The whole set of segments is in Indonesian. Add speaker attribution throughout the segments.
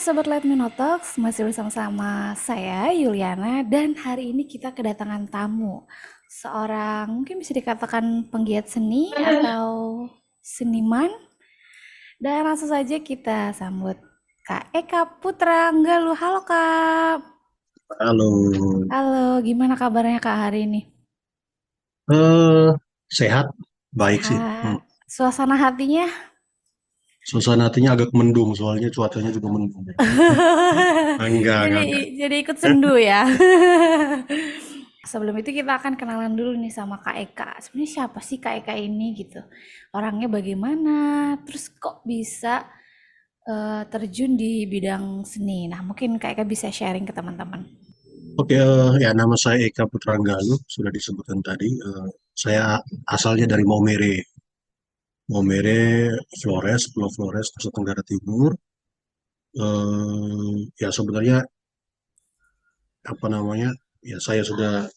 Speaker 1: Sobat Let Me Know Talks, masih bersama-sama saya Yuliana dan hari ini kita kedatangan tamu. Seorang mungkin bisa dikatakan penggiat seni atau seniman. Dan langsung saja kita sambut Kak Eka Putra Nggalu. Halo Kak.
Speaker 2: Halo,
Speaker 1: Halo, gimana kabarnya Kak hari ini?
Speaker 2: eh sehat, baik sih.
Speaker 1: Sehat. Suasana hatinya?
Speaker 2: Suasana hatinya agak mendung, soalnya cuacanya juga mendung.
Speaker 1: jadi
Speaker 2: Enggak.
Speaker 1: jadi ikut sendu ya. Sebelum itu kita akan kenalan dulu nih sama Kak Eka. Sebenarnya siapa sih Kak Eka ini gitu? Orangnya bagaimana? Terus kok bisa terjun di bidang seni? Nah, mungkin Kak Eka bisa sharing ke teman-teman.
Speaker 2: Oke, ya nama saya Eka Putranggalu, sudah disebutkan tadi. Saya asalnya dari Maumere, Flores, Pulau Flores, Nusa Tenggara Timur. Ya sebenarnya apa namanya? Ya saya sudah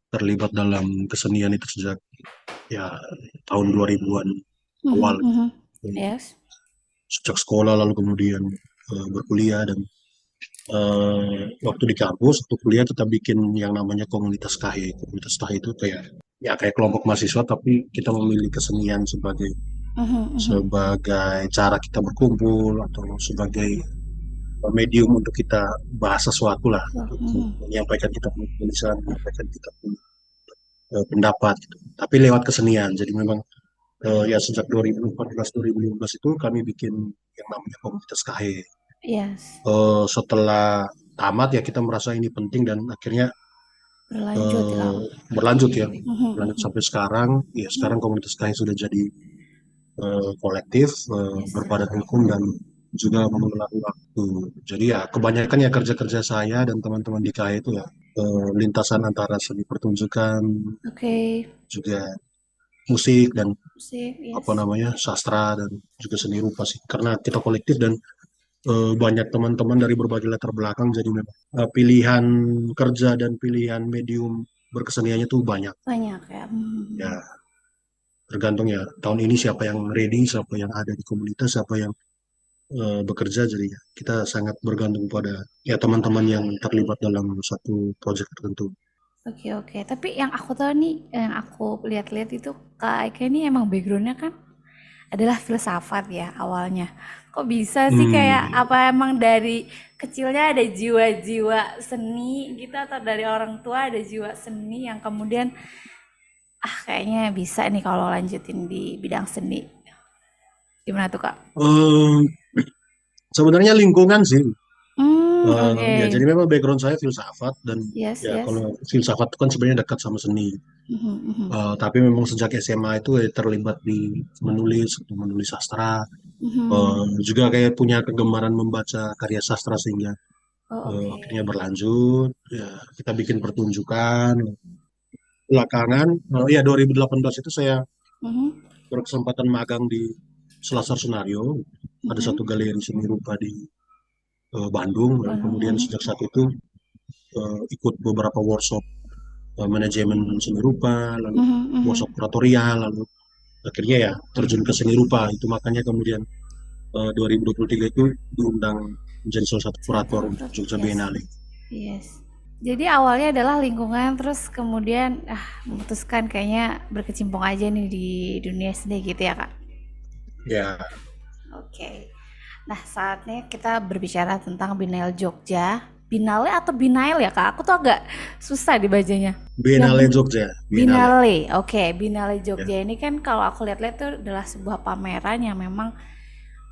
Speaker 2: terlibat dalam kesenian itu sejak ya tahun 2000-an
Speaker 1: Mhm,
Speaker 2: awal.
Speaker 1: mhm. Yes.
Speaker 2: Sejak sekolah lalu kemudian berkuliah dan waktu di kampus, waktu kuliah kita bikin yang namanya komunitas KAHE. Komunitas KAHE itu kayak kelompok mahasiswa, tapi kita memilih kesenian sebagai
Speaker 1: Mhm, mhm.
Speaker 2: sebagai cara kita berkumpul atau sebagai medium untuk kita bahas sesuatu lah,
Speaker 1: So,
Speaker 2: untuk
Speaker 1: mhm.
Speaker 2: menyampaikan kita punya tulisan, menyampaikan kita punya pendapat, gitu. Tapi lewat kesenian. Jadi memang ya sejak 2014-2015 itu kami bikin yang namanya komunitas KAHE.
Speaker 1: Yes.
Speaker 2: Setelah tamat ya kita merasa ini penting dan akhirnya
Speaker 1: Berlanjut ya.
Speaker 2: eh, berlanjut ya,
Speaker 1: Mhm,
Speaker 2: berlanjut
Speaker 1: mhm.
Speaker 2: sampai sekarang. Ya sekarang komunitas kami sudah jadi kolektif,
Speaker 1: Yes.
Speaker 2: berbadan hukum dan juga mengelola waktu. Jadi ya kebanyakan ya kerja-kerja saya dan teman-teman di KAI itu ya lintasan antara seni pertunjukan,
Speaker 1: Oke.
Speaker 2: juga musik dan
Speaker 1: Sip,
Speaker 2: apa
Speaker 1: yes.
Speaker 2: namanya sastra dan juga seni rupa sih. Karena kita kolektif dan banyak teman-teman dari berbagai latar belakang, jadi memang pilihan kerja dan pilihan medium berkeseniannya tuh banyak.
Speaker 1: Banyak ya.
Speaker 2: Ya,
Speaker 1: Mhm.
Speaker 2: tergantung ya tahun ini siapa yang ready, siapa yang ada di komunitas, siapa yang bekerja. Jadi ya, kita sangat bergantung pada ya teman-teman yang terlibat dalam satu proyek tertentu.
Speaker 1: Oke oke, tapi yang aku tahu nih, yang aku lihat-lihat itu Kak Eka ini emang backgroundnya kan adalah filsafat ya awalnya. Kok bisa sih kayak
Speaker 2: Hmm,
Speaker 1: apa emang dari kecilnya ada jiwa-jiwa seni gitu atau dari orang tua ada jiwa seni yang kemudian kayaknya bisa nih kalau lanjutin di bidang seni. Gimana tuh Kak?
Speaker 2: eh, sebenarnya lingkungan sih.
Speaker 1: Oke.
Speaker 2: Ya jadi memang background saya filsafat dan
Speaker 1: Yes,
Speaker 2: ya
Speaker 1: yes.
Speaker 2: kalau filsafat itu kan sebenarnya dekat sama seni.
Speaker 1: Mhm, mhm.
Speaker 2: Tapi memang sejak SMA itu terlibat di menulis, menulis sastra.
Speaker 1: Mhm.
Speaker 2: Juga kayak punya kegemaran membaca karya sastra sehingga
Speaker 1: Oh, oke.
Speaker 2: akhirnya berlanjut. Ya, kita bikin pertunjukan. Belakangan, ya 2018 itu saya
Speaker 1: Mhm,
Speaker 2: berkesempatan magang di Selasar Senario. Ada
Speaker 1: mhm.
Speaker 2: satu galeri seni rupa di Bandung. Lalu
Speaker 1: Bandung,
Speaker 2: kemudian
Speaker 1: mhm.
Speaker 2: sejak saat itu ikut beberapa workshop manajemen seni rupa, lalu
Speaker 1: Mhm, mhm.
Speaker 2: workshop kuratorial, lalu akhirnya ya terjun ke seni rupa. Itu makanya kemudian 2023 itu diundang menjadi salah satu kurator untuk Jogja
Speaker 1: Yes.
Speaker 2: Biennale.
Speaker 1: Yes. Jadi awalnya adalah lingkungan, terus kemudian memutuskan kayaknya berkecimpung aja nih di dunia seni gitu ya Kak.
Speaker 2: Ya,
Speaker 1: Oke. Nah saatnya kita berbicara tentang Binel Jogja. Binale atau Binail ya Kak? Aku tuh agak susah dibacanya. Yang
Speaker 2: Biennale Jogja, Biennale.
Speaker 1: Binale, oke. Binale
Speaker 2: Ya.
Speaker 1: Jogja ini kan kalau aku lihat-lihat tuh adalah sebuah pameran yang memang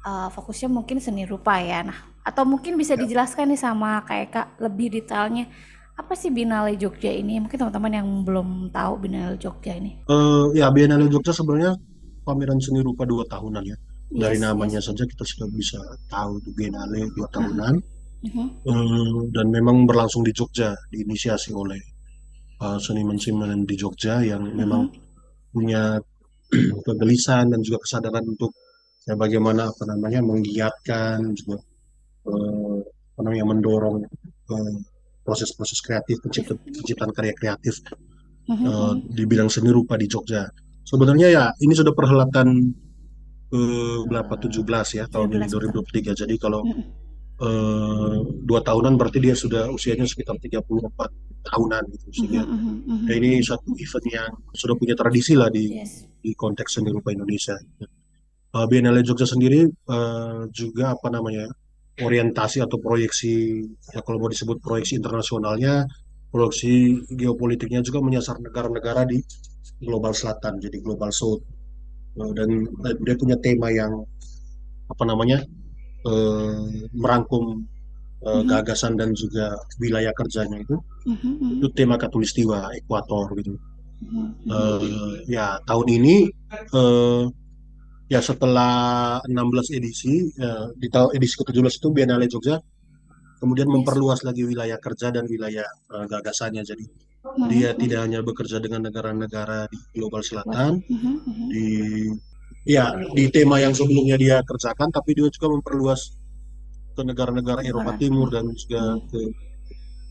Speaker 1: fokusnya mungkin seni rupa ya. Nah, atau mungkin bisa
Speaker 2: Ya.
Speaker 1: dijelaskan nih sama kayak Kak lebih detailnya apa sih Binale Jogja ini? Mungkin teman-teman yang belum tahu Binale Jogja ini.
Speaker 2: Ya, Biennale Jogja sebenarnya pameran seni rupa 2 tahunan ya. Dari
Speaker 1: Yes,
Speaker 2: namanya
Speaker 1: yes.
Speaker 2: saja kita sudah bisa tahu itu Biennale 2 tahunan.
Speaker 1: Mhm.
Speaker 2: Dan memang berlangsung di Jogja, diinisiasi oleh seniman-seniman di Jogja yang memang
Speaker 1: Mhm.
Speaker 2: punya kegelisahan dan juga kesadaran untuk ya, bagaimana apa namanya menggiatkan juga eh, apa namanya mendorong eh, proses-proses kreatif,
Speaker 1: Yes.
Speaker 2: penciptaan karya kreatif
Speaker 1: Mhm, mhm.
Speaker 2: di bidang seni rupa di Jogja. Sebenarnya ya ini sudah perhelatan ke berapa 17 ya tahun ini
Speaker 1: 17 betul.
Speaker 2: 2023. Jadi kalau
Speaker 1: Mhm.
Speaker 2: 2 tahunan berarti dia sudah usianya sekitar 34 tahunan gitu,
Speaker 1: Mhm,
Speaker 2: sehingga
Speaker 1: mhm,
Speaker 2: ya
Speaker 1: mhm.
Speaker 2: ini satu event yang sudah punya tradisi lah
Speaker 1: Yes.
Speaker 2: di konteks seni rupa Indonesia. Biennale Jogja sendiri juga apa namanya, orientasi atau proyeksi, ya kalau mau disebut proyeksi internasionalnya, proyeksi geopolitiknya juga menyasar negara-negara di global selatan, jadi global south. Dan dia punya tema yang apa namanya, merangkum
Speaker 1: Mhm,
Speaker 2: gagasan dan juga wilayah kerjanya
Speaker 1: mhm,
Speaker 2: itu
Speaker 1: mhm,
Speaker 2: tema Katulistiwa Ekuator gitu.
Speaker 1: mhm, mhm.
Speaker 2: Ya tahun ini eh, ya setelah 16 edisi, di tahun edisi ke-17 itu Biennale Jogja kemudian
Speaker 1: Yes.
Speaker 2: memperluas lagi wilayah kerja dan wilayah gagasannya. Jadi
Speaker 1: Mhm,
Speaker 2: dia
Speaker 1: mhm.
Speaker 2: tidak hanya bekerja dengan negara-negara di global
Speaker 1: What?
Speaker 2: selatan,
Speaker 1: Mhm, mhm.
Speaker 2: di ya di tema yang sebelumnya dia kerjakan, tapi dia juga memperluas ke negara-negara Eropa
Speaker 1: Negara.
Speaker 2: Timur
Speaker 1: Mhm,
Speaker 2: dan juga
Speaker 1: mhm,
Speaker 2: ke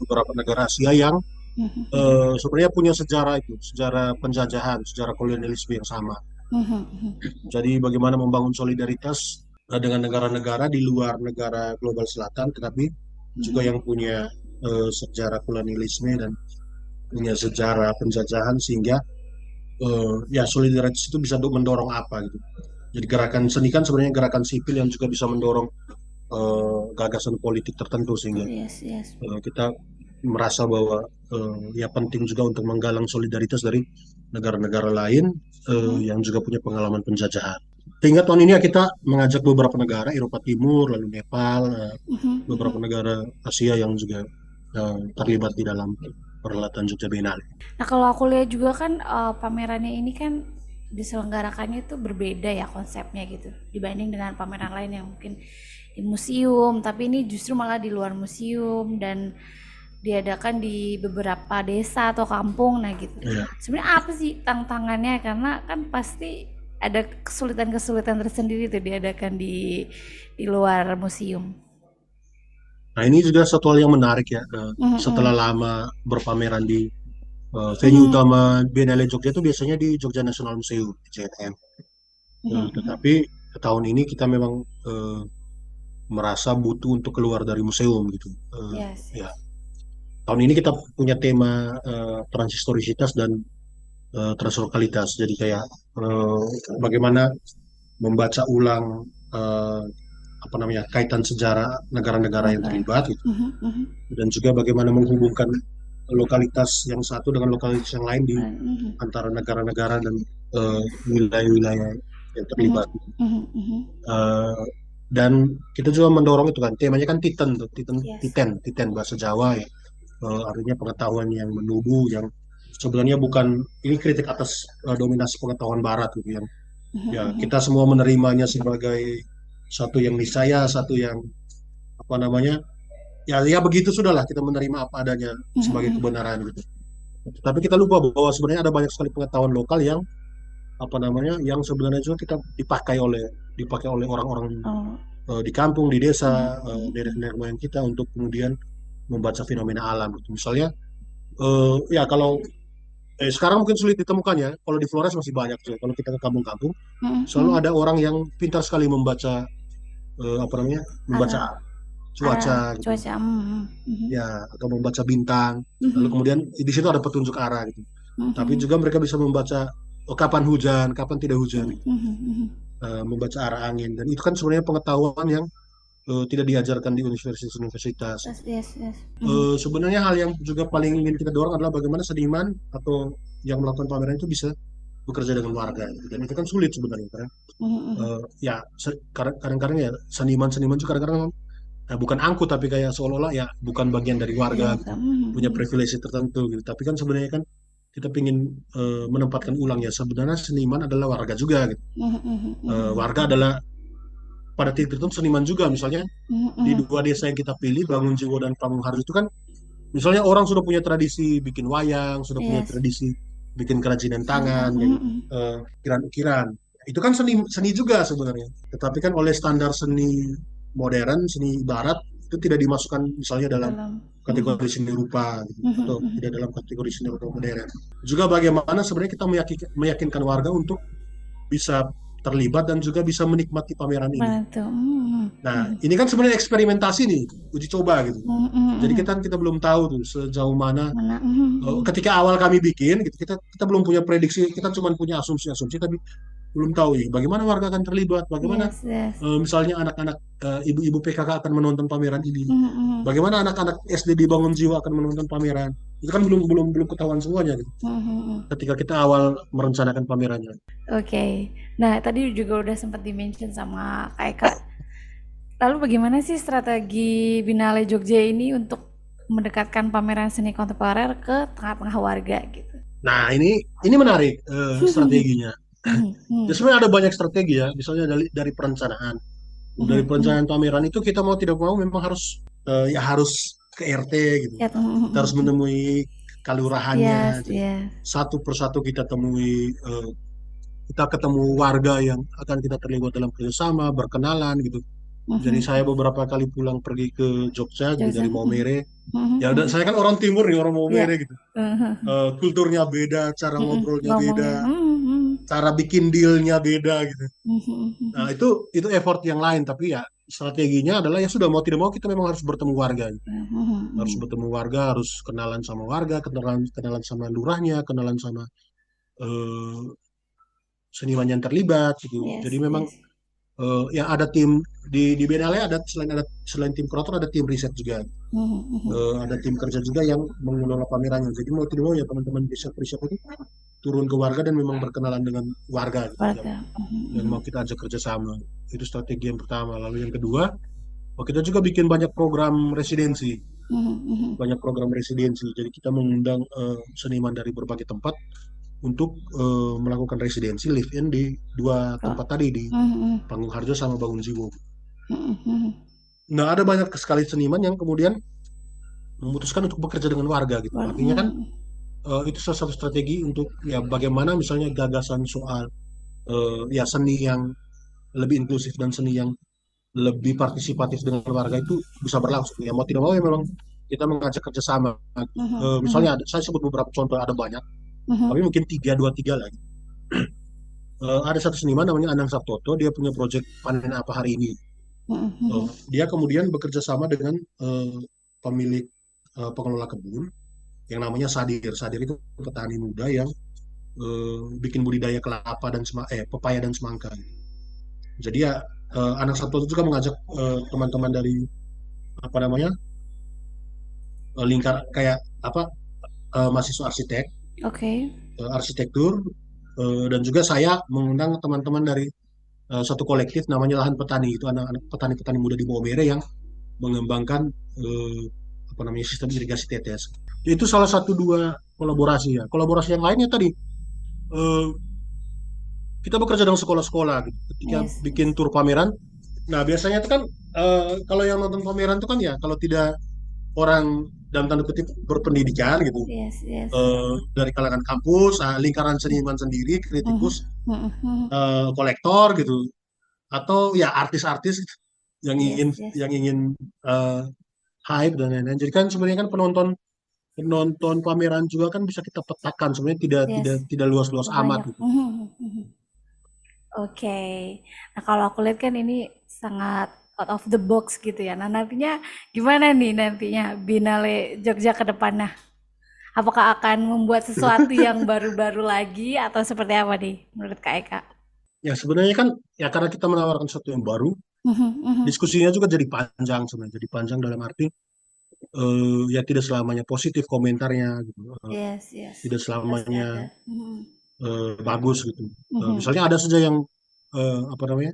Speaker 2: beberapa negara Asia yang
Speaker 1: mhm, mhm.
Speaker 2: sebenarnya punya sejarah itu, sejarah penjajahan, sejarah kolonialisme yang sama.
Speaker 1: Mhm, mhm.
Speaker 2: Jadi bagaimana membangun solidaritas dengan negara-negara di luar negara global selatan, tetapi juga
Speaker 1: Mhm,
Speaker 2: yang punya sejarah kolonialisme dan punya sejarah penjajahan, sehingga ya solidaritas itu bisa untuk mendorong apa gitu. Jadi gerakan seni kan sebenarnya gerakan sipil yang juga bisa mendorong gagasan politik tertentu, sehingga
Speaker 1: yes, yes.
Speaker 2: kita merasa bahwa ya penting juga untuk menggalang solidaritas dari negara-negara lain
Speaker 1: Mhm,
Speaker 2: yang juga punya pengalaman penjajahan. Sehingga tahun ini ya kita mengajak beberapa negara Eropa Timur, lalu Nepal,
Speaker 1: mhm,
Speaker 2: beberapa
Speaker 1: mhm.
Speaker 2: negara Asia yang juga terlibat di dalam perhelatan Jogja Biennale.
Speaker 1: Nah, kalau aku lihat juga kan pamerannya ini kan diselenggarakannya itu berbeda ya konsepnya gitu dibanding dengan pameran lain yang mungkin di museum, tapi ini justru malah di luar museum dan diadakan di beberapa desa atau kampung. Nah gitu.
Speaker 2: Ya.
Speaker 1: Sebenarnya apa sih tantangannya? Karena kan pasti ada kesulitan-kesulitan tersendiri tuh diadakan di luar museum.
Speaker 2: Nah ini juga satu hal yang menarik ya. Setelah
Speaker 1: Mhm,
Speaker 2: lama berpameran di venue
Speaker 1: mhm,
Speaker 2: utama Biennale Jogja itu biasanya di Jogja National Museum, JNM.
Speaker 1: mhm, mhm.
Speaker 2: Tetapi tahun ini kita memang eh, merasa butuh untuk keluar dari museum gitu.
Speaker 1: Yes,
Speaker 2: Ya,
Speaker 1: yes.
Speaker 2: tahun ini kita punya tema transhistorisitas dan translokalitas. Jadi kayak eh, bagaimana membaca ulang apa namanya kaitan sejarah negara-negara yang
Speaker 1: Negara.
Speaker 2: terlibat gitu.
Speaker 1: Mhm, mhm.
Speaker 2: Dan juga bagaimana menghubungkan lokalitas yang satu dengan lokalitas yang lain di
Speaker 1: Mhm,
Speaker 2: antara negara-negara dan wilayah-wilayah yang
Speaker 1: mhm,
Speaker 2: terlibat.
Speaker 1: mhm, mhm.
Speaker 2: Eh, dan kita juga mendorong itu kan temanya kan Titan tuh,
Speaker 1: Yes.
Speaker 2: Titen bahasa Jawa ya. Artinya pengetahuan yang menubuh, yang sebenarnya bukan ini kritik atas dominasi pengetahuan Barat gitu, yang
Speaker 1: Mhm,
Speaker 2: ya
Speaker 1: mhm.
Speaker 2: kita semua menerimanya sebagai satu yang niscaya, satu yang apa namanya, ya ya begitu sudahlah, kita menerima apa adanya
Speaker 1: Mhm,
Speaker 2: sebagai
Speaker 1: mhm.
Speaker 2: kebenaran gitu. Tapi kita lupa bahwa sebenarnya ada banyak sekali pengetahuan lokal yang apa namanya, yang sebenarnya juga kita dipakai oleh orang-orang
Speaker 1: Oh.
Speaker 2: di kampung, di desa,
Speaker 1: Mhm, mhm, mhm.
Speaker 2: nenek moyang kita untuk kemudian membaca fenomena alam gitu. Misalnya ya kalau sekarang mungkin sulit ditemukan ya. Kalau di Flores masih banyak tuh. Kalau kita ke kampung-kampung,
Speaker 1: Mhm,
Speaker 2: selalu
Speaker 1: mhm.
Speaker 2: ada orang yang pintar sekali membaca apa namanya, membaca
Speaker 1: Arah
Speaker 2: cuaca
Speaker 1: arah
Speaker 2: gitu,
Speaker 1: cuaca. Mhm, mhm.
Speaker 2: ya, atau membaca bintang. Lalu
Speaker 1: Mhm,
Speaker 2: kemudian di situ ada petunjuk arah gitu. Tapi
Speaker 1: mhm.
Speaker 2: juga mereka bisa membaca kapan hujan, kapan tidak hujan,
Speaker 1: Mhm, mhm, mhm.
Speaker 2: membaca arah angin. Dan itu kan sebenarnya pengetahuan yang tidak diajarkan di universitas-universitas.
Speaker 1: Yes, yes, yes. Mhm.
Speaker 2: Sebenarnya hal yang juga paling ingin kita dorong adalah bagaimana seniman atau yang melakukan pameran itu bisa bekerja dengan warga gitu. Dan itu kan sulit sebenarnya karena
Speaker 1: Mhm, mhm.
Speaker 2: ya kadang-kadang ya seniman-seniman juga kadang-kadang bukan angkuh, tapi kayak seolah-olah ya bukan bagian dari warga
Speaker 1: Iya,
Speaker 2: gitu,
Speaker 1: Kak. Mhm,
Speaker 2: punya
Speaker 1: mhm.
Speaker 2: privilege tertentu gitu. Tapi kan sebenarnya kan kita ingin menempatkan ulang ya sebenarnya seniman adalah warga juga gitu.
Speaker 1: Mhm, mhm, mhm,
Speaker 2: Warga
Speaker 1: mhm.
Speaker 2: adalah pada titik tertentu seniman juga. Misalnya
Speaker 1: Mhm,
Speaker 2: di
Speaker 1: mhm.
Speaker 2: dua desa yang kita pilih, Bangun Jiwo dan Pamungharjo itu kan, misalnya orang sudah punya tradisi bikin wayang, sudah punya
Speaker 1: Yes.
Speaker 2: tradisi bikin kerajinan tangan,
Speaker 1: Santang.
Speaker 2: kayak
Speaker 1: Mhm,
Speaker 2: gitu,
Speaker 1: mhm.
Speaker 2: ukiran-ukiran. Itu kan seni seni juga sebenarnya. Tetapi kan oleh standar seni modern, seni barat, itu tidak dimasukkan misalnya dalam
Speaker 1: Dalam. Mhm,
Speaker 2: kategori seni rupa gitu,
Speaker 1: mhm,
Speaker 2: atau
Speaker 1: mhm.
Speaker 2: tidak dalam kategori seni rupa modern. Juga bagaimana sebenarnya kita meyakinkan warga untuk bisa terlibat dan juga bisa menikmati pameran ini.
Speaker 1: Mana tuh? Mhm,
Speaker 2: Nah,
Speaker 1: mhm,
Speaker 2: ini kan sebenarnya eksperimentasi nih, uji coba gitu.
Speaker 1: mhm, mhm,
Speaker 2: Jadi
Speaker 1: mhm.
Speaker 2: kita belum tahu tuh sejauh mana.
Speaker 1: Mana? Mhm, mhm.
Speaker 2: Ketika awal kami bikin, gitu, kita belum punya prediksi, kita cuma punya asumsi-asumsi, tapi belum tahu ya bagaimana warga akan terlibat, bagaimana
Speaker 1: Yes, yes.
Speaker 2: misalnya anak-anak ibu-ibu PKK akan menonton pameran ini,
Speaker 1: Mhm, mhm,
Speaker 2: bagaimana anak-anak SD di Bangun Jiwa akan menonton pameran. Itu kan belum belum belum ketahuan semuanya gitu.
Speaker 1: mhm, mhm.
Speaker 2: Ketika kita awal merencanakan pamerannya.
Speaker 1: Oke. Nah, tadi juga udah sempat di-mention sama Kak Eka. Lalu bagaimana sih strategi Binale Jogja ini untuk mendekatkan pameran seni kontemporer ke tengah-tengah warga gitu?
Speaker 2: Nah, ini menarik strateginya.
Speaker 1: Mhm,
Speaker 2: Ya
Speaker 1: mhm.
Speaker 2: sebenarnya ada banyak strategi ya, misalnya dari perencanaan. Dari
Speaker 1: Mhm, mhm.
Speaker 2: perencanaan pameran itu kita mau tidak mau memang harus ya harus ke RT gitu.
Speaker 1: Ya, mhm,
Speaker 2: Kita harus
Speaker 1: mhm, mhm.
Speaker 2: menemui kalurahannya.
Speaker 1: Yes,
Speaker 2: Jadi
Speaker 1: yes.
Speaker 2: satu persatu kita temui, kita ketemu warga yang akan kita terlibat dalam kerjasama, berkenalan gitu. Jadi
Speaker 1: Mhm.
Speaker 2: saya beberapa kali pulang pergi ke Jogja gitu
Speaker 1: Jogja.
Speaker 2: dari
Speaker 1: Mhm.
Speaker 2: Maumere.
Speaker 1: Mhm,
Speaker 2: Ya
Speaker 1: mhm.
Speaker 2: saya kan orang timur nih, orang
Speaker 1: Iya.
Speaker 2: Maumere gitu.
Speaker 1: Mhm,
Speaker 2: Kulturnya beda, cara
Speaker 1: mhm.
Speaker 2: ngobrolnya beda,
Speaker 1: Ngomongnya. Mhm, mhm.
Speaker 2: cara bikin dealnya beda gitu.
Speaker 1: Mhm,
Speaker 2: Nah,
Speaker 1: mhm.
Speaker 2: itu effort yang lain, tapi ya strateginya adalah ya sudah mau tidak mau kita memang harus bertemu warga.
Speaker 1: Mhm,
Speaker 2: Harus
Speaker 1: mhm.
Speaker 2: bertemu warga, harus kenalan sama warga, kenalan kenalan sama lurahnya, kenalan sama eh, seniman yang terlibat gitu. Jadi
Speaker 1: Yes,
Speaker 2: memang
Speaker 1: yes.
Speaker 2: ya ada tim di Biennale selain tim kurator ada tim riset juga.
Speaker 1: Mhm, mhm.
Speaker 2: Ada tim kerja juga yang mengelola pamerannya. Jadi mau tidak mau ya teman-teman riset-riset itu turun ke warga dan memang berkenalan dengan warga gitu,
Speaker 1: Warga. Mhm,
Speaker 2: yang
Speaker 1: mhm.
Speaker 2: mau kita ajak kerjasama. Itu strategi yang pertama. Lalu yang kedua, kita juga bikin banyak program residensi,
Speaker 1: Mhm, mhm.
Speaker 2: Jadi kita mengundang seniman dari berbagai tempat untuk melakukan residensi live in di dua
Speaker 1: Kok.
Speaker 2: tempat tadi di
Speaker 1: Mhm, mhm.
Speaker 2: Panggung Harjo sama Bangun Jiwo.
Speaker 1: Mhm, mhm.
Speaker 2: Nah, ada banyak sekali seniman yang kemudian memutuskan untuk bekerja dengan warga gitu. Artinya kan
Speaker 1: Mhm.
Speaker 2: itu salah satu strategi untuk ya bagaimana misalnya gagasan soal ya seni yang lebih inklusif dan seni yang lebih partisipatif dengan warga itu bisa berlangsung. Ya mau tidak mau ya memang kita mengajak kerjasama.
Speaker 1: Mhm, mhm.
Speaker 2: Misalnya saya sebut beberapa contoh, ada banyak,
Speaker 1: Mhm.
Speaker 2: tapi mungkin dua tiga lah. Ada satu seniman namanya Anang Sabtoto, dia punya proyek panen apa hari ini.
Speaker 1: Mhm, mhm.
Speaker 2: Dia kemudian bekerja sama dengan pemilik pengelola kebun yang namanya Sadir. Sadir itu petani muda yang bikin budidaya kelapa dan pepaya dan semangka. Jadi ya Anang Sabtoto juga mengajak teman-teman dari apa namanya lingkar kayak apa mahasiswa
Speaker 1: Oke.
Speaker 2: arsitektur dan juga saya mengundang teman-teman dari satu kolektif namanya Lahan Petani, itu anak-anak petani-petani muda di Maumere yang mengembangkan eh, apa namanya sistem irigasi tetes. Itu salah satu dua kolaborasi ya. Kolaborasi yang lainnya tadi eh, kita bekerja dengan sekolah-sekolah gitu. Ketika
Speaker 1: Yes,
Speaker 2: bikin
Speaker 1: yes.
Speaker 2: tur pameran, nah biasanya itu kan kalau yang nonton pameran itu kan ya kalau tidak orang dalam tanda kutip berpendidikan gitu,
Speaker 1: Yes, yes.
Speaker 2: dari kalangan kampus, lingkaran seniman sendiri,
Speaker 1: Mhm.
Speaker 2: kritikus,
Speaker 1: Mhm, mhm.
Speaker 2: kolektor gitu, atau ya artis-artis gitu, yang ingin
Speaker 1: Yes, yes.
Speaker 2: yang ingin eh, hype dan lain-lain. Jadi kan sebenarnya kan penonton penonton pameran juga kan bisa kita petakan sebenarnya tidak
Speaker 1: Yes.
Speaker 2: tidak tidak luas-luas amat
Speaker 1: Banyak.
Speaker 2: gitu.
Speaker 1: Mhm, mhm, mhm. Oke. Nah, kalau aku lihat kan ini sangat out of the box gitu ya. Nah, nantinya gimana nih nantinya Binale Jogja ke depannya? Apakah akan membuat sesuatu yang baru-baru lagi atau seperti apa nih menurut Kak Eka?
Speaker 2: Ya sebenarnya kan ya karena kita menawarkan sesuatu yang baru,
Speaker 1: Mhm, mhm.
Speaker 2: diskusinya juga jadi panjang sebenarnya. Jadi panjang dalam arti ya tidak selamanya positif komentarnya gitu.
Speaker 1: Yes, yes.
Speaker 2: Tidak
Speaker 1: Pasti
Speaker 2: selamanya
Speaker 1: ada. Mhm.
Speaker 2: bagus gitu.
Speaker 1: Mhm.
Speaker 2: Misalnya ada saja yang apa namanya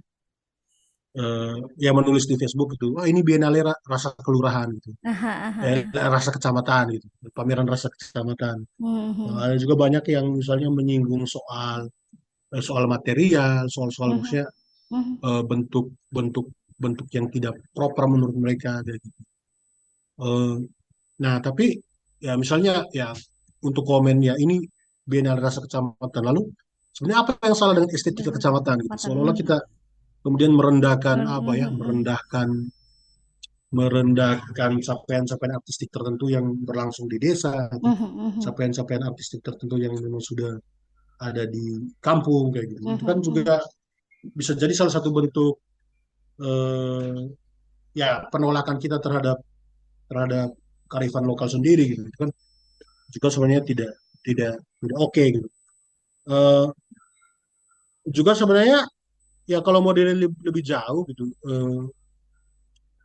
Speaker 2: yang menulis di Facebook itu, wah ini Biennale rasa kelurahan gitu,
Speaker 1: Aha, aha, aha.
Speaker 2: rasa kecamatan gitu, pameran rasa kecamatan.
Speaker 1: Mhm.
Speaker 2: Ada juga banyak yang misalnya menyinggung soal material, soal
Speaker 1: Mhm.
Speaker 2: maksudnya
Speaker 1: Mhm.
Speaker 2: bentuk bentuk bentuk yang tidak proper menurut mereka kayak gitu. Eh, nah tapi ya misalnya ya untuk komen ya ini Biennale rasa kecamatan, lalu sebenarnya apa yang salah dengan estetika
Speaker 1: Dengan
Speaker 2: kecamatan gitu,
Speaker 1: kacamata.
Speaker 2: seolah-olah
Speaker 1: Mhm.
Speaker 2: kita kemudian merendahkan apa ya,
Speaker 1: Mhm, mhm.
Speaker 2: merendahkan capaian-capaian artistik tertentu yang berlangsung di desa, atau
Speaker 1: Mhm, mhm.
Speaker 2: capaian-capaian artistik tertentu yang memang sudah ada di kampung kayak gitu. Itu kan
Speaker 1: Mhm, mhm.
Speaker 2: juga bisa jadi salah satu bentuk eh, ya penolakan kita terhadap terhadap kearifan lokal sendiri gitu. Itu kan juga sebenarnya tidak tidak tidak oke gitu. Eh, Juga sebenarnya ya kalau modelnya lebih jauh gitu,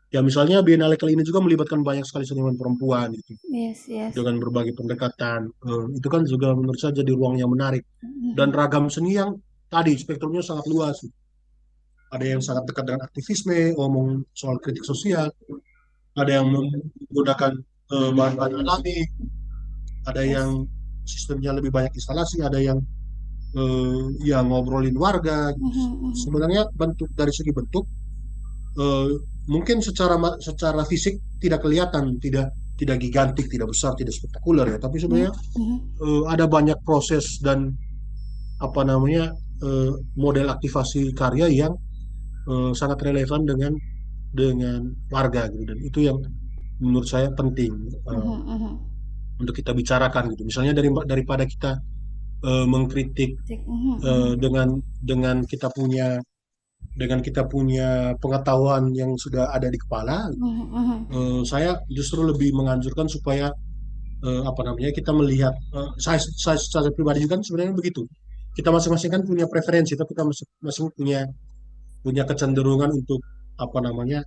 Speaker 2: ya misalnya Biennale kali ini juga melibatkan banyak sekali seniman perempuan gitu
Speaker 1: Yes, yes.
Speaker 2: dengan berbagai pendekatan. Itu kan juga menurut saya jadi ruang yang menarik dan
Speaker 1: Mhm.
Speaker 2: ragam seni yang tadi spektrumnya sangat luas gitu. Ada yang sangat dekat dengan aktivisme, ngomong soal kritik sosial, ada yang menggunakan bahan-bahan alami, ada yang
Speaker 1: Yes.
Speaker 2: sistemnya lebih banyak instalasi, ada yang ngobrolin warga.
Speaker 1: Mhm, mhm.
Speaker 2: Sebenarnya bentuk dari segi bentuk eh, mungkin secara fisik tidak kelihatan, tidak gigantik, tidak besar, tidak spektakuler ya, tapi
Speaker 1: Mhm,
Speaker 2: sebenarnya
Speaker 1: mhm.
Speaker 2: ada banyak proses dan apa namanya model aktivasi karya yang sangat relevan dengan warga gitu dan itu yang menurut saya penting
Speaker 1: Mhm, mhm.
Speaker 2: untuk kita bicarakan gitu. Misalnya daripada kita mengkritik
Speaker 1: Tik mhm, mhm.
Speaker 2: dengan kita punya pengetahuan yang sudah ada di kepala,
Speaker 1: Mhm, mhm.
Speaker 2: saya justru lebih menganjurkan supaya apa namanya kita melihat saya secara pribadi juga kan sebenarnya begitu. Kita masing-masing kan punya preferensi, tapi kita masing-masing punya punya kecenderungan untuk apa namanya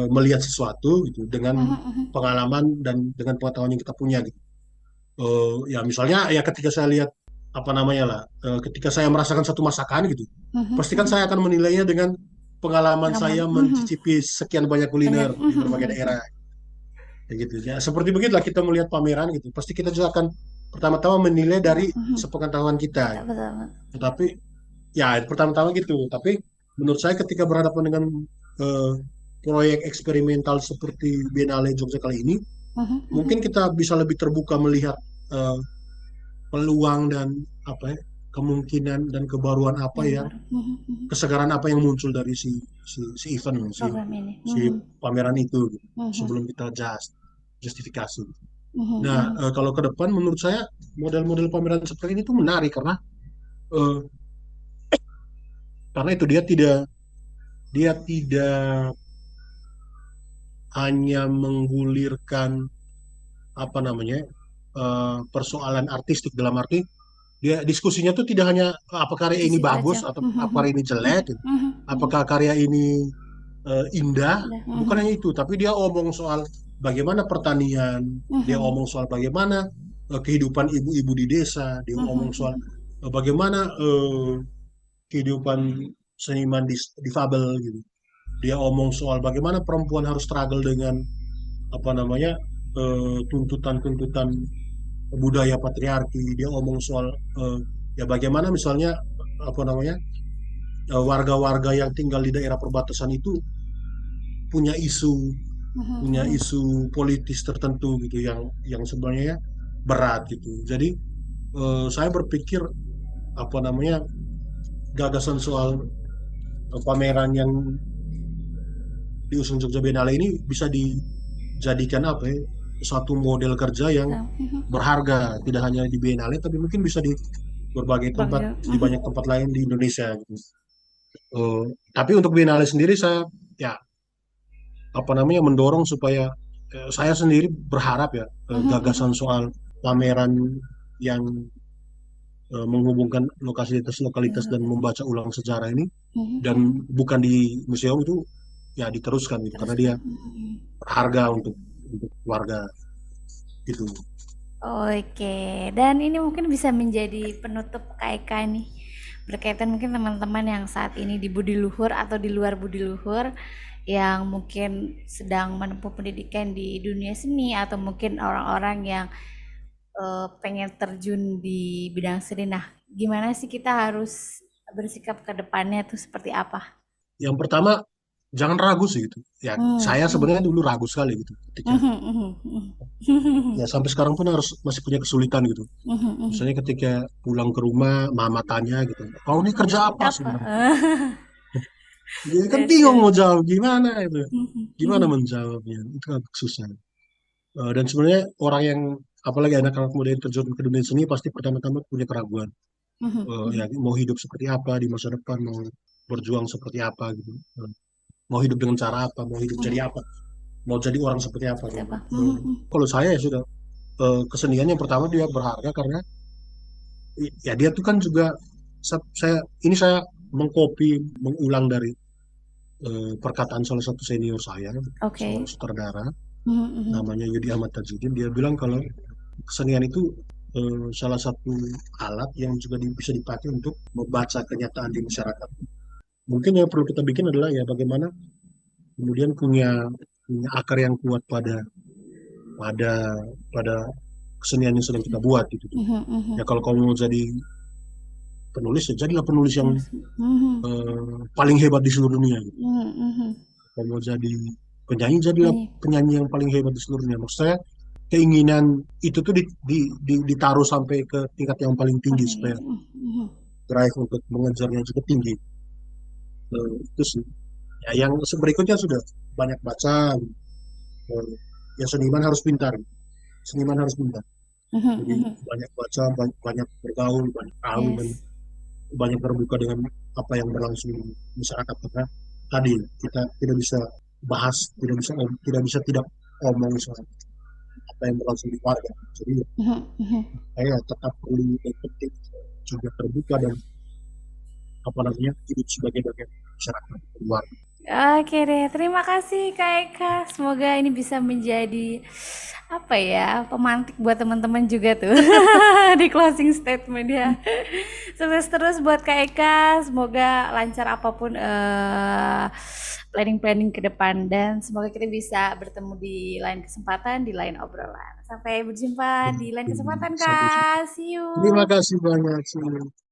Speaker 2: melihat sesuatu gitu dengan
Speaker 1: Mhm, mhm.
Speaker 2: pengalaman dan dengan pengetahuan yang kita punya gitu. Ya misalnya ya ketika saya lihat apa namanya lah, ketika saya merasakan satu masakan gitu,
Speaker 1: Mhm,
Speaker 2: pastikan
Speaker 1: mhm.
Speaker 2: saya akan menilainya dengan pengalaman
Speaker 1: Pengalaman
Speaker 2: saya
Speaker 1: mhm.
Speaker 2: mencicipi sekian banyak kuliner
Speaker 1: Banyak
Speaker 2: di
Speaker 1: mhm,
Speaker 2: berbagai
Speaker 1: mhm.
Speaker 2: daerah, kayak gitu. Ya seperti begitulah kita melihat pameran gitu, pasti kita juga akan pertama-tama menilai dari
Speaker 1: Mhm.
Speaker 2: sepengetahuan kita.
Speaker 1: Betul, betul, betul.
Speaker 2: Tetapi ya pertama-tama gitu. Tapi menurut saya ketika berhadapan dengan eh, proyek eksperimental seperti Biennale Jogja kali ini,
Speaker 1: Mhm, mhm.
Speaker 2: mungkin kita bisa lebih terbuka melihat eh, peluang dan apa ya, kemungkinan dan kebaruan apa
Speaker 1: Yang
Speaker 2: yang
Speaker 1: baru. Mhm, mhm.
Speaker 2: kesegaran apa yang muncul dari si event
Speaker 1: Program ini.
Speaker 2: si
Speaker 1: Mhm.
Speaker 2: pameran itu gitu,
Speaker 1: Mhm.
Speaker 2: sebelum kita justifikasi.
Speaker 1: Mhm,
Speaker 2: Nah,
Speaker 1: mhm.
Speaker 2: kalau ke depan menurut saya model-model pameran seperti ini tuh menarik eh, karena itu dia tidak hanya menggulirkan apa namanya persoalan artistik dalam arti dia diskusinya tuh tidak hanya apa karya
Speaker 1: Di
Speaker 2: ini
Speaker 1: situ
Speaker 2: bagus
Speaker 1: aja.
Speaker 2: atau
Speaker 1: Mhm,
Speaker 2: apa
Speaker 1: mhm.
Speaker 2: karya ini jelek, gitu.
Speaker 1: Mhm, mhm.
Speaker 2: Apakah karya ini indah,
Speaker 1: Udah.
Speaker 2: bukan
Speaker 1: Mhm.
Speaker 2: hanya itu, tapi dia omong soal bagaimana pertanian, dia
Speaker 1: Mhm.
Speaker 2: omong soal bagaimana kehidupan ibu-ibu di desa, dia
Speaker 1: Mhm,
Speaker 2: omong soal
Speaker 1: mhm.
Speaker 2: bagaimana kehidupan seniman difabel gitu. Dia omong soal bagaimana perempuan harus struggle dengan apa namanya tuntutan-tuntutan budaya patriarki. Dia omong soal ya bagaimana misalnya apa namanya warga-warga yang tinggal di daerah perbatasan itu punya isu
Speaker 1: Mhm,
Speaker 2: punya
Speaker 1: mhm.
Speaker 2: isu politis tertentu gitu yang sebenarnya berat gitu. Jadi saya berpikir apa namanya gagasan soal pameran yang diusung Jogja Biennale ini bisa dijadikan apa ya satu model kerja yang
Speaker 1: Betul. Mhm.
Speaker 2: berharga tidak hanya di Biennale tapi mungkin bisa di berbagai tempat
Speaker 1: Bangga.
Speaker 2: di
Speaker 1: Mhm.
Speaker 2: banyak tempat lain di Indonesia gitu. Eh, tapi untuk Biennale sendiri saya ya apa namanya mendorong supaya saya sendiri berharap ya
Speaker 1: Mhm,
Speaker 2: gagasan
Speaker 1: mhm.
Speaker 2: soal pameran yang menghubungkan lokalitas-lokalitas dan
Speaker 1: Lokasi.
Speaker 2: membaca ulang sejarah ini
Speaker 1: Mhm,
Speaker 2: dan
Speaker 1: mhm.
Speaker 2: bukan di museum itu ya diteruskan gitu karena dia
Speaker 1: Teruskan. Mhm.
Speaker 2: berharga untuk warga itu.
Speaker 1: Oke, dan ini mungkin bisa menjadi penutup KIK nih. Berkaitan mungkin teman-teman yang saat ini di budi luhur atau di luar budi luhur yang mungkin sedang menempuh pendidikan di dunia seni atau mungkin orang-orang yang pengen terjun di bidang seni. Nah, gimana sih kita harus bersikap ke depannya tuh seperti apa?
Speaker 2: Yang pertama jangan ragu sih gitu. Ya
Speaker 1: Hmm,
Speaker 2: saya
Speaker 1: hmm.
Speaker 2: sebenarnya dulu ragu sekali gitu ketika
Speaker 1: Mhm, mhm, mhm.
Speaker 2: ya sampai sekarang pun harus masih punya kesulitan gitu.
Speaker 1: Mhm, mhm.
Speaker 2: Misalnya ketika pulang ke rumah mama tanya gitu, kau ini kerja
Speaker 1: Jadi
Speaker 2: apa
Speaker 1: apa?
Speaker 2: sebenarnya? Dia kan bingung
Speaker 1: Betul.
Speaker 2: mau jawab gimana itu.
Speaker 1: Mhm,
Speaker 2: Gimana
Speaker 1: mhm.
Speaker 2: menjawabnya? Itu agak susah. Dan sebenarnya orang yang apalagi anak-anak muda yang terjun ke dunia seni pasti pertama-tama punya keraguan.
Speaker 1: Mhm,
Speaker 2: Ya
Speaker 1: mhm.
Speaker 2: mau hidup seperti apa di masa depan, mau berjuang seperti apa gitu. Mau hidup dengan cara apa, mau hidup jadi
Speaker 1: Mhm.
Speaker 2: apa, mau jadi orang seperti apa
Speaker 1: Seperti
Speaker 2: gitu.
Speaker 1: apa? Mhm, mhm.
Speaker 2: Kalau saya ya sudah, kesenian yang pertama dia berharga karena ya dia tuh kan juga saya mengcopy mengulang dari perkataan salah satu senior saya, seorang
Speaker 1: Oke.
Speaker 2: sutradara
Speaker 1: Mhm, mhm.
Speaker 2: namanya Yudi Ahmad Tajudin. Dia bilang kalau kesenian itu salah satu alat yang juga bisa dipakai untuk membaca kenyataan di masyarakat. Mungkin yang perlu kita bikin adalah ya bagaimana kemudian punya akar yang kuat pada pada kesenian yang sedang kita buat gitu.
Speaker 1: Mhm,
Speaker 2: Ya
Speaker 1: mhm.
Speaker 2: kalau kamu mau jadi penulis ya jadilah penulis yang
Speaker 1: Terus mhm.
Speaker 2: paling hebat di seluruh dunia gitu.
Speaker 1: Mhm, mhm.
Speaker 2: Kalau mau jadi penyanyi jadilah
Speaker 1: Nyanyi.
Speaker 2: penyanyi yang paling hebat di seluruh dunia. Maksud saya keinginan itu tuh ditaruh sampai ke tingkat yang paling tinggi
Speaker 1: Paling
Speaker 2: supaya
Speaker 1: mhm, mhm.
Speaker 2: drive untuk mengejarnya juga tinggi. Itu sih. Ya, yang berikutnya sudah banyak baca. eh, ya seniman harus pintar. Seniman harus pintar.
Speaker 1: Mhm,
Speaker 2: Jadi
Speaker 1: mhm.
Speaker 2: banyak baca, banyak bergaul, banyak tahu dan
Speaker 1: Yes.
Speaker 2: banyak terbuka dengan apa yang berlangsung di masyarakat. Karena tadi kita tidak bisa bahas, tidak bisa tidak omong soal apa yang berlangsung di warga. Jadi
Speaker 1: Mhm, mhm.
Speaker 2: saya tetap perlu dan penting juga terbuka dan apa namanya hidup sebagai bagian masyarakat luar.
Speaker 1: Oke deh, terima kasih Kak Eka. Semoga ini bisa menjadi apa ya, pemantik buat teman-teman juga tuh di closing statement ya. Sukses terus buat Kak Eka. Semoga lancar apapun planning-planning ke depan dan semoga kita bisa bertemu di lain kesempatan, di lain obrolan. Sampai berjumpa di lain kesempatan
Speaker 2: Sampai jumpa.
Speaker 1: Kak. See
Speaker 2: Terima
Speaker 1: you.
Speaker 2: kasih banyak.